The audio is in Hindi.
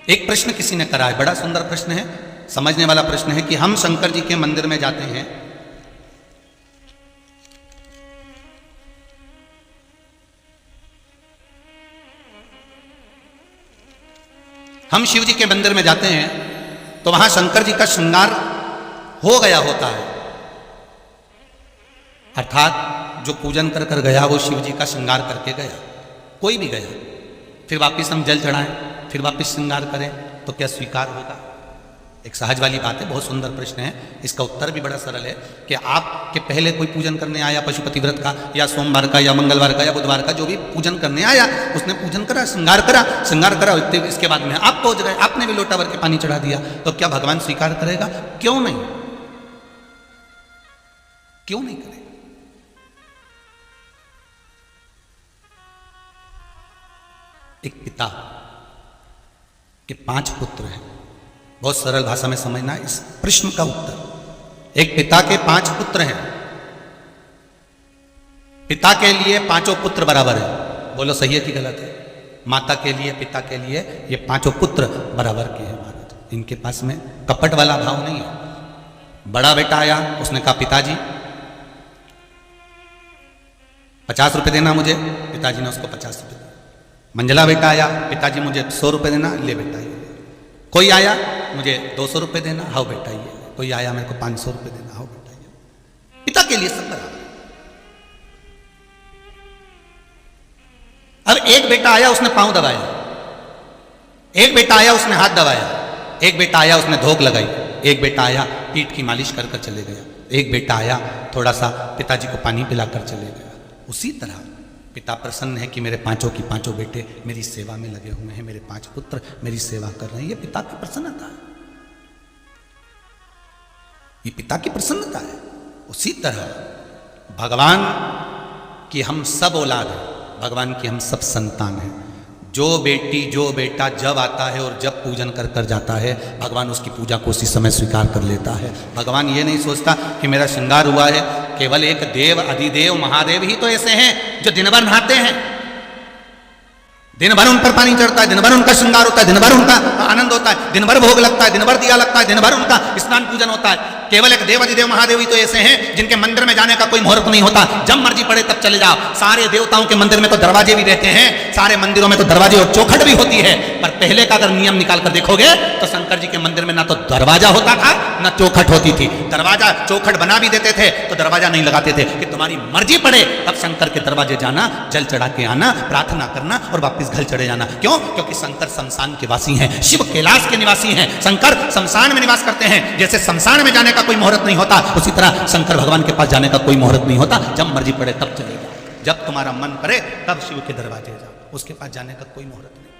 एक प्रश्न किसी ने करा है, बड़ा सुंदर प्रश्न है, समझने वाला प्रश्न है कि हम शंकर जी के मंदिर में जाते हैं, हम शिव जी के मंदिर में जाते हैं तो वहां शंकर जी का श्रृंगार हो गया होता है, अर्थात जो पूजन कर कर गया वो शिव जी का श्रृंगार करके गया, कोई भी गया, फिर वापस हम जल चढ़ाएं, फिर वापस श्रृंगार करें तो क्या स्वीकार होगा? एक सहज वाली बात है, बहुत सुंदर प्रश्न है। इसका उत्तर भी बड़ा सरल है कि आपके पहले कोई पूजन करने आया पशुपति व्रत का या सोमवार का या मंगलवार का या बुधवार का, जो भी पूजन करने आया उसने पूजन करा, श्रृंगार करा, इसके बाद में आप पहुंच गए, आपने भी लोटा भर के पानी चढ़ा दिया, तो क्या भगवान स्वीकार करेगा? क्यों नहीं, क्यों नहीं करेगा? एक पिता के 5 पुत्र हैं, बहुत सरल भाषा में समझना इस प्रश्न का उत्तर। एक पिता के 5 पुत्र हैं, पिता के लिए 5 पुत्र बराबर है, बोलो सही है कि गलत है? माता के लिए, पिता के लिए ये 5 पुत्र बराबर के हैं महाराज, इनके पास में कपट वाला भाव नहीं है। बड़ा बेटा आया, उसने कहा पिताजी 50 रुपए देना मुझे, पिताजी ने उसको 50 रुपए दिया। मंझला बेटा आया, पिताजी मुझे 100 रुपए देना, ले बेटा ये। कोई आया, मुझे 200 रुपए देना, हाउ बेटा ये। कोई आया, मेरे को 500 रुपए देना, हाउ बेटा ये। पिता के लिए सब बराबर। अब एक बेटा आया, उसने पांव दबाया, एक बेटा आया उसने हाथ दबाया, एक बेटा आया उसने धोख लगाई, एक बेटा आया पीठ की मालिश कर कर चले गया, एक बेटा आया थोड़ा सा पिताजी को पानी पिलाकर चले गया। उसी तरह पिता प्रसन्न है कि मेरे 5 की 5 बेटे मेरी सेवा में लगे हुए हैं, मेरे 5 पुत्र मेरी सेवा कर रहे हैं, ये पिता की प्रसन्नता है, ये पिता की प्रसन्नता है। उसी तरह भगवान की हम सब औलाद हैं, भगवान की हम सब संतान हैं। जो बेटी जो बेटा जब आता है और जब पूजन कर कर जाता है, भगवान उसकी पूजा को उसी समय स्वीकार कर लेता है। भगवान ये नहीं सोचता कि मेरा श्रृंगार हुआ है, केवल एक देव अधिदेव महादेव ही तो ऐसे हैं जो दिन भर नहाते हैं, दिन भर उन पर पानी चढ़ता है, दिन भर उनका श्रृंगार होता है, दिन भर उनका आनंद होता है, दिन भर भोग लगता है, दिन भर दिया लगता है, दिन भर उनका स्नान पूजन होता है। केवल एक देव अधिदेव महादेव ही तो ऐसे हैं जिनके मंदिर में जाने का कोई मुहूर्त नहीं होता, जब मर्जी पड़े तब चले जाओ। सारे देवताओं के मंदिर में तो दरवाजे भी रहते हैं, सारे मंदिरों में तो दरवाजे और चौखट भी होती है, पर पहले का अगर नियम निकाल कर देखोगे तो शंकर जी के मंदिर में ना तो दरवाजा होता था ना चौखट होती थी। दरवाजा चौखट बना भी देते थे तो दरवाजा नहीं लगाते थे कि तुम्हारी मर्जी पड़े तब शंकर के दरवाजे जाना, जल चढ़ा के आना, प्रार्थना करना और वापिस घर चढ़े जाना। क्यों? क्योंकि शंकर शमशान के वासी हैं, शिव कैलाश के निवासी हैं, शंकर शमशान में निवास करते हैं। जैसे शमशान में जाने का कोई मुहूर्त नहीं होता, उसी तरह शंकर भगवान के पास जाने का कोई मुहूर्त नहीं होता, जब मर्जी पड़े तब चले जाओ, जब तुम्हारा मन करे तब शिव के दरवाजे जाओ, उसके पास जाने का कोई मुहूर्त नहीं।